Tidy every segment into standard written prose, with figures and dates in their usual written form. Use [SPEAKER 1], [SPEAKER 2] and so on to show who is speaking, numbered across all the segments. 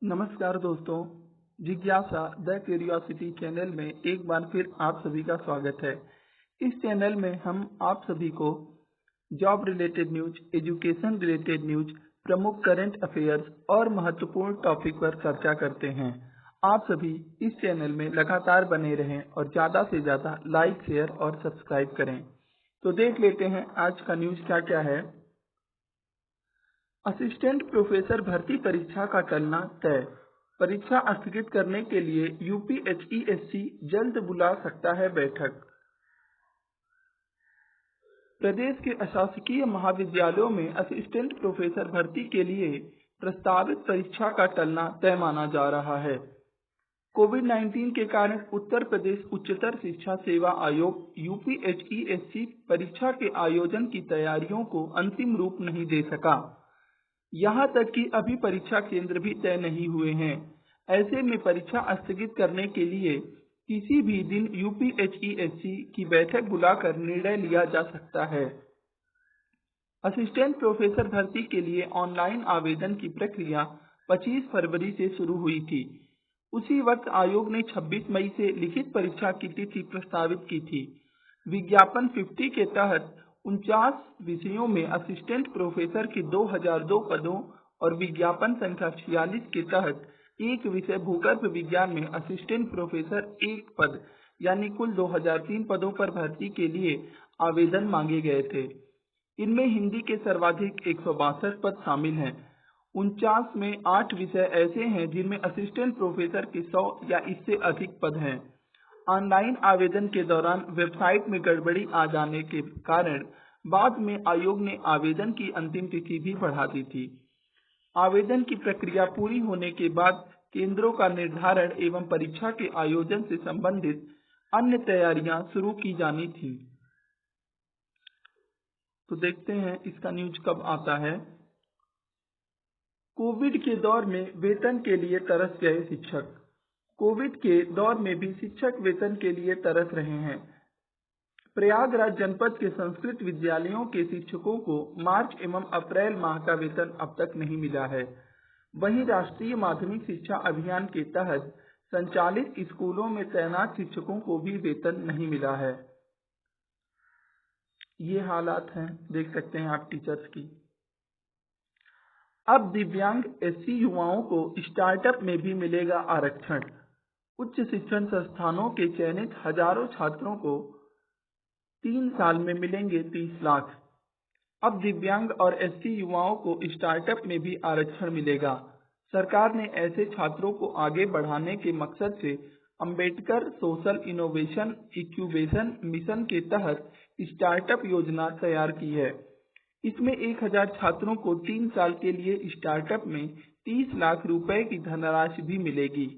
[SPEAKER 1] नमस्कार दोस्तों, जिज्ञासा द क्यूरियोसिटी चैनल में एक बार फिर आप सभी का स्वागत है। इस चैनल में हम आप सभी को job related news, education related news, प्रमुख करंट अफेयर्स और महत्वपूर्ण टॉपिक पर चर्चा करते हैं। आप सभी इस चैनल में लगातार बने रहें और ज़्यादा से ज़्यादा लाइक, शेयर और सब्सक्राइब करें। तो देख लेते हैं आज का न्यूज क्या क्या है। असिस्टेंट प्रोफेसर भर्ती परीक्षा का टलना तय। परीक्षा स्थगित करने के लिए यूपीएचईएससी जल्द बुला सकता है बैठक। प्रदेश के अशासकीय महाविद्यालयों में असिस्टेंट प्रोफेसर भर्ती के लिए प्रस्तावित परीक्षा का टलना तय माना जा रहा है। कोविड-19 के कारण उत्तर प्रदेश उच्चतर शिक्षा सेवा आयोग यूपीएचईएससी परीक्षा के आयोजन की तैयारियों को अंतिम रूप नहीं दे सका। यहाँ तक कि अभी परीक्षा केंद्र भी तय नहीं हुए हैं। ऐसे में परीक्षा स्थगित करने के लिए किसी भी दिन यूपीएचईएससी की बैठक बुलाकर निर्णय लिया जा सकता है। असिस्टेंट प्रोफेसर भर्ती के लिए ऑनलाइन आवेदन की प्रक्रिया 25 फरवरी से शुरू हुई थी। उसी वक्त आयोग ने 26 मई से लिखित परीक्षा की तिथि प्रस्तावित की थी। विज्ञापन 50 के तहत 49 विषयों में असिस्टेंट प्रोफेसर के 2002 पदों और विज्ञापन संख्या 46 के तहत एक विषय भूगर्भ विज्ञान में असिस्टेंट प्रोफेसर एक पद यानी कुल 2003 पदों पर भर्ती के लिए आवेदन मांगे गए थे। इनमें हिंदी के सर्वाधिक 162 पद शामिल हैं। 49 में 8 विषय ऐसे हैं जिनमें असिस्टेंट प्रोफेसर के 100 या इससे अधिक पद हैं। ऑनलाइन आवेदन के दौरान वेबसाइट में गड़बड़ी आ जाने के कारण बाद में आयोग ने आवेदन की अंतिम तिथि भी बढ़ा दी थी। आवेदन की प्रक्रिया पूरी होने के बाद केंद्रों का निर्धारण एवं परीक्षा के आयोजन से संबंधित अन्य तैयारियां शुरू की जानी थी। तो देखते हैं इसका न्यूज कब आता है। कोविड के दौर में वेतन के लिए तरस गए शिक्षक। कोविड के दौर में भी शिक्षक वेतन के लिए तरस रहे हैं। प्रयागराज जनपद के संस्कृत विद्यालयों के शिक्षकों को मार्च एवं अप्रैल माह का वेतन अब तक नहीं मिला है। वहीं राष्ट्रीय माध्यमिक शिक्षा अभियान के तहत संचालित स्कूलों में तैनात शिक्षकों को भी वेतन नहीं मिला है। ये हालात हैं, देख सकते हैं आप टीचर्स की। अब दिव्यांग एससी युवाओं को स्टार्टअप में भी मिलेगा आरक्षण। उच्च शिक्षण संस्थानों के चयनित हजारों छात्रों को 3 साल में मिलेंगे 30 लाख। अब दिव्यांग और एससी युवाओं को स्टार्टअप में भी आरक्षण मिलेगा। सरकार ने ऐसे छात्रों को आगे बढ़ाने के मकसद से Ambedkar social innovation incubation mission के तहत स्टार्टअप योजना तैयार की है। इसमें 1000 छात्रों को 3 साल के लिए स्टार्टअप में 30 लाख रुपए की धनराशि भी मिलेगी।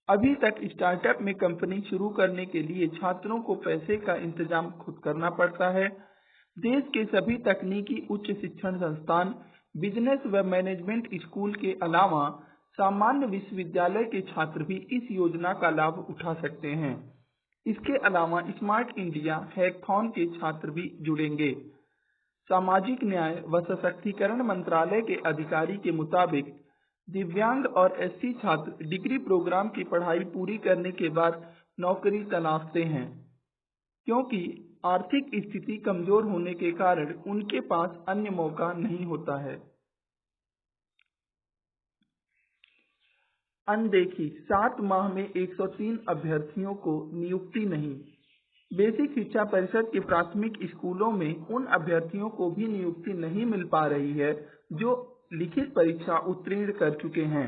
[SPEAKER 1] अभी तक स्टार्टअप में कंपनी शुरू करने के लिए छात्रों को पैसे का इंतजाम खुद करना पड़ता है। देश के सभी तकनीकी उच्च शिक्षण संस्थान, बिजनेस व मैनेजमेंट स्कूल के अलावा सामान्य विश्वविद्यालय के छात्र भी इस योजना का लाभ उठा सकते हैं। इसके अलावा स्मार्ट इंडिया हैकाथॉन के छात्र भी जुड़ेंगे। सामाजिक न्याय व सशक्तिकरण मंत्रालय के अधिकारी के मुताबिक दिव्यांग और एससी छात्र डिग्री प्रोग्राम की पढ़ाई पूरी करने के बाद नौकरी तलाशते हैं, क्योंकि आर्थिक स्थिति कमजोर होने के कारण उनके पास अन्य मौका नहीं होता है। अनदेखी, 7 माह में 103 अभ्यर्थियों को नियुक्ति नहीं। बेसिक शिक्षा परिषद के प्राथमिक स्कूलों में उन अभ्यर्थियों को भी नियुक्ति नहीं मिल पा रही है जो लिखित परीक्षा उत्तीर्ण कर चुके हैं।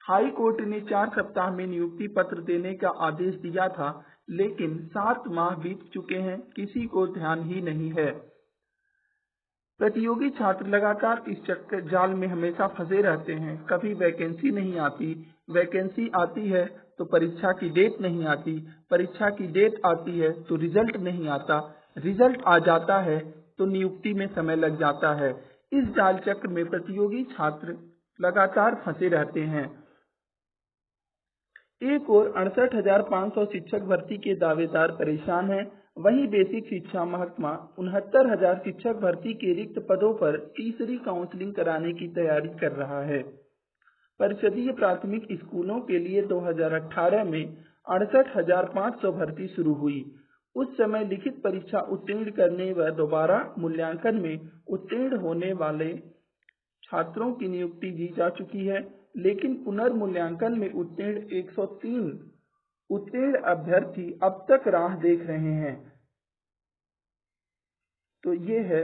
[SPEAKER 1] हाई कोर्ट ने 4 सप्ताह में नियुक्ति पत्र देने का आदेश दिया था, लेकिन 7 माह बीत चुके हैं, किसी को ध्यान ही नहीं है। प्रतियोगी छात्र लगातार इस चक्कर जाल में हमेशा फंसे रहते हैं। कभी वैकेंसी नहीं आती, वैकेंसी आती है तो परीक्षा की डेट नहीं आती, परीक्षा की डेट आती है तो रिजल्ट नहीं आता, रिजल्ट आ जाता है तो नियुक्ति में समय लग जाता है। इस जाल चक्र में प्रतियोगी छात्र लगातार फंसे रहते हैं। एक ओर 68,500 शिक्षक भर्ती के दावेदार परेशान हैं, वहीं बेसिक शिक्षा महकमा 69,000 शिक्षक भर्ती के रिक्त पदों पर तीसरी काउंसलिंग कराने की तैयारी कर रहा है। परिषदीय प्राथमिक स्कूलों के लिए 2018 में 68,500 भर्ती शुरू हुई। उस समय लिखित परीक्षा उत्तीर्ण करने व दोबारा मूल्यांकन में उत्तीर्ण होने वाले छात्रों की नियुक्ति दी जा चुकी है, लेकिन पुनर्मूल्यांकन में उत्तीर्ण 103 उत्तीर्ण अभ्यर्थी अब तक राह देख रहे हैं। तो ये है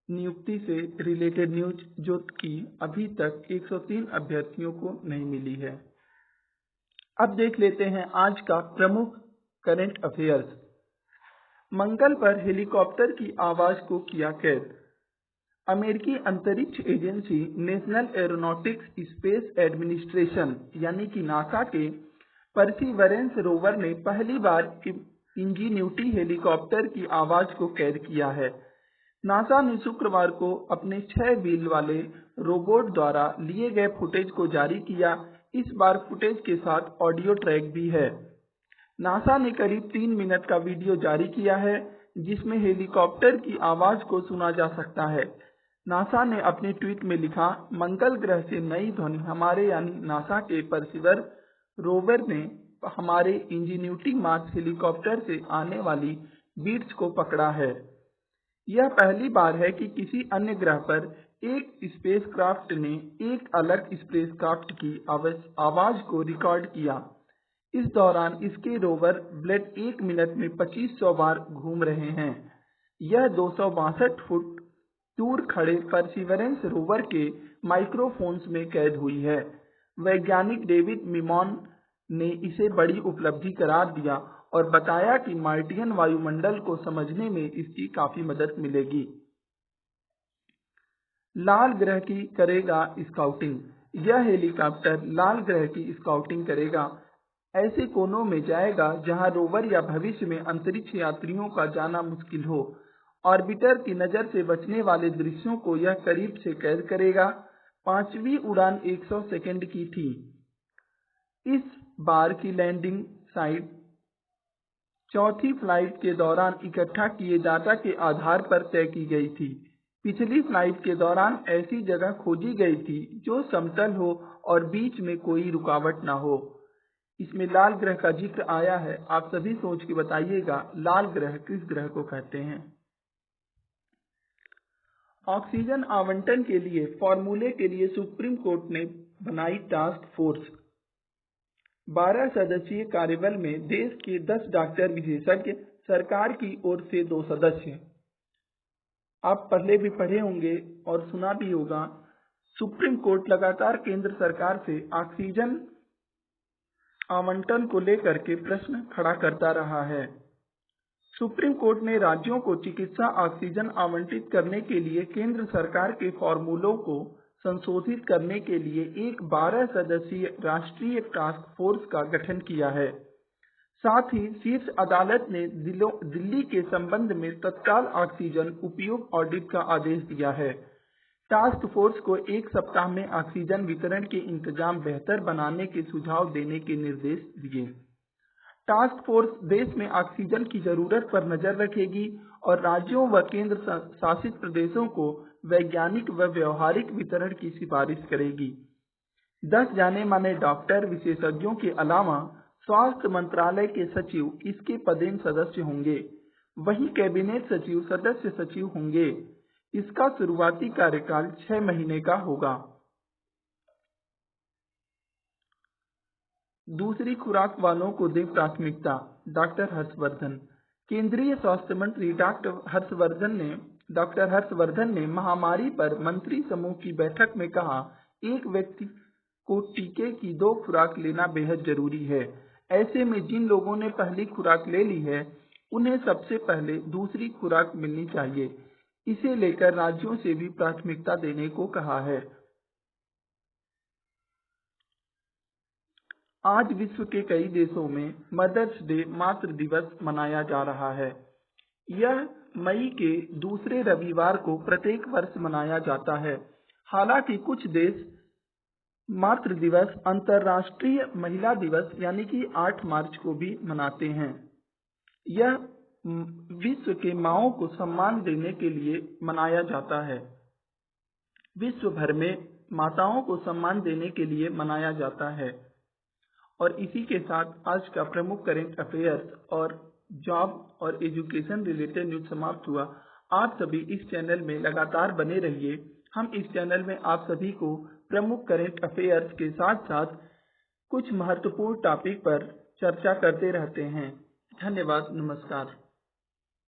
[SPEAKER 1] नियुक्ति से रिलेटेड न्यूज, जो कि अभी तक 103 अभ्यर्थियों को नहीं मिली है। अब देख लेते हैं आज का प्रमुख करंट अफेयर्स। मंगल पर हेलीकॉप्टर की आवाज को किया कैद। अमेरिकी अंतरिक्ष agency national aeronautics space administration यानी कि नासा के परसिवरेंस रोवर ने पहली बार इंजीन्यूटी हेलीकॉप्टर की आवाज को कैद किया है। नासा ने शुक्रवार को अपने 6 व्हील वाले रोबोट द्वारा लिए गए फुटेज को जारी किया। इस बार फुटेज के साथ ऑडियो ट्रैक भी है। नासा ने करीब 3 मिनट का वीडियो जारी किया है, जिसमें हेलीकॉप्टर की आवाज को सुना जा सकता है। नासा ने अपने ट्वीट में लिखा, मंगल ग्रह से नई ध्वनि हमारे यानी नासा के परसिवर रोवर ने हमारे इंजीन्यूटी मार्स हेलीकॉप्टर से आने वाली बीट्स को पकड़ा है। यह पहली बार है कि किसी अन्य ग्रह पर एक स्पेसक्राफ्ट ने एक अलग स्पेसक्राफ्ट की आवाज को रिकॉर्ड किया। इस दौरान इसके रोवर ब्लेड 1 मिनट में 2500 बार घूम रहे हैं। यह 262 फुट दूर खड़े परसिवरेंस रोवर के माइक्रोफोन्स में कैद हुई है। वैज्ञानिक डेविड मिमॉन ने इसे बड़ी उपलब्धि करार दिया और बताया कि मार्टियन वायुमंडल को समझने में इसकी काफी मदद मिलेगी। लाल ग्रह की करेगा स्काउटिंग। यह हेलीकॉप्टर लाल ग्रह की स्काउटिंग करेगा। ऐसे कोनों में जाएगा जहां रोवर या भविष्य में अंतरिक्ष यात्रियों का जाना मुश्किल हो। ऑर्बिटर की नजर से बचने वाले दृश्यों को यह करीब से कैद करेगा। 5वीं उड़ान 100 सेकंड की थी। इस बार की लैंडिंग साइट 4थी फ्लाइट के दौरान इकट्ठा किए डाटा के आधार पर तय की गई थी। पिछली फ्लाइट के दौरान ऐसी जगह खोजी गई थी जो समतल हो और बीच में कोई रुकावट न हो। इसमें लाल ग्रह का जिक्र आया है। आप सभी सोच के बताइएगा, लाल ग्रह किस ग्रह को कहते हैं। ऑक्सीजन आवंटन के लिए फॉर्मूले के लिए सुप्रीम कोर्ट ने बनाई टास्क फोर्स। 12 सदस्यीय कार्यबल में देश के 10 डॉक्टर विशेषज्ञ, सरकार की ओर से 2 सदस्य। आप पहले भी पढ़े होंगे और सुना भी होगा, सुप्रीम कोर्ट लगातार केंद्र सरकार से ऑक्सीजन आवंटन को लेकर के प्रश्न खड़ा करता रहा है। सुप्रीम कोर्ट ने राज्यों को चिकित्सा ऑक्सीजन आवंटित करने के लिए केंद्र सरकार के फॉर्मूलों को संशोधित करने के लिए एक 12 सदस्यीय राष्ट्रीय टास्क फोर्स का गठन किया है। साथ ही शीर्ष अदालत ने दिल्ली के संबंध में तत्काल ऑक्सीजन उपयोग ऑडिट का आदेश दिया है। टास्क फोर्स को 1 सप्ताह में ऑक्सीजन वितरण के इंतजाम बेहतर बनाने के सुझाव देने के निर्देश दिए। टास्क फोर्स देश में ऑक्सीजन की जरूरत पर नजर रखेगी और राज्यों व केंद्र शासित प्रदेशों को वैज्ञानिक व व्यवहारिक वितरण की सिफारिश करेगी। 10 जाने माने डॉक्टर विशेषज्ञों के अलावा स्वास्थ्य मंत्रालय के सचिव इसके पदेन सदस्य होंगे। वहीं कैबिनेट सचिव सदस्य सचिव होंगे। इसका शुरुआती कार्यकाल 6 महीने का होगा। दूसरी खुराक वालों को दें प्राथमिकता, डॉक्टर हर्षवर्धन। केंद्रीय स्वास्थ्य मंत्री डॉक्टर हर्षवर्धन ने महामारी पर मंत्री समूह की बैठक में कहा, एक व्यक्ति को टीके की 2 खुराक लेना बेहद जरूरी है। ऐसे में जिन लोगों ने पहली खुराक ले ली है, उन्हें सबसे पहले दूसरी खुराक मिलनी चाहिए। इसे लेकर राज्यों से भी प्राथमिकता देने को कहा है। आज विश्व के कई देशों में मदर्स डे मातृ दिवस मनाया जा रहा है। यह मई के दूसरे रविवार को प्रत्येक वर्ष मनाया जाता है। हालांकि कुछ देश मातृ दिवस अंतर्राष्ट्रीय महिला दिवस यानी कि 8 मार्च को भी मनाते हैं। यह विश्व के माँओं को सम्मान देने के लिए मनाया जाता है। विश्व भर में माताओं को सम्मान देने के लिए मनाया जाता है। और इसी के साथ आज का प्रमुख करंट अफेयर्स और जॉब और एजुकेशन रिलेटेड न्यूज समाप्त हुआ। आप सभी इस चैनल में लगातार बने रहिए। हम इस चैनल में आप सभी को प्रमुख करंट अफेयर्स के साथ साथ कुछ महत्वपूर्ण टॉपिक पर चर्चा करते रहते हैं। धन्यवाद, नमस्कार।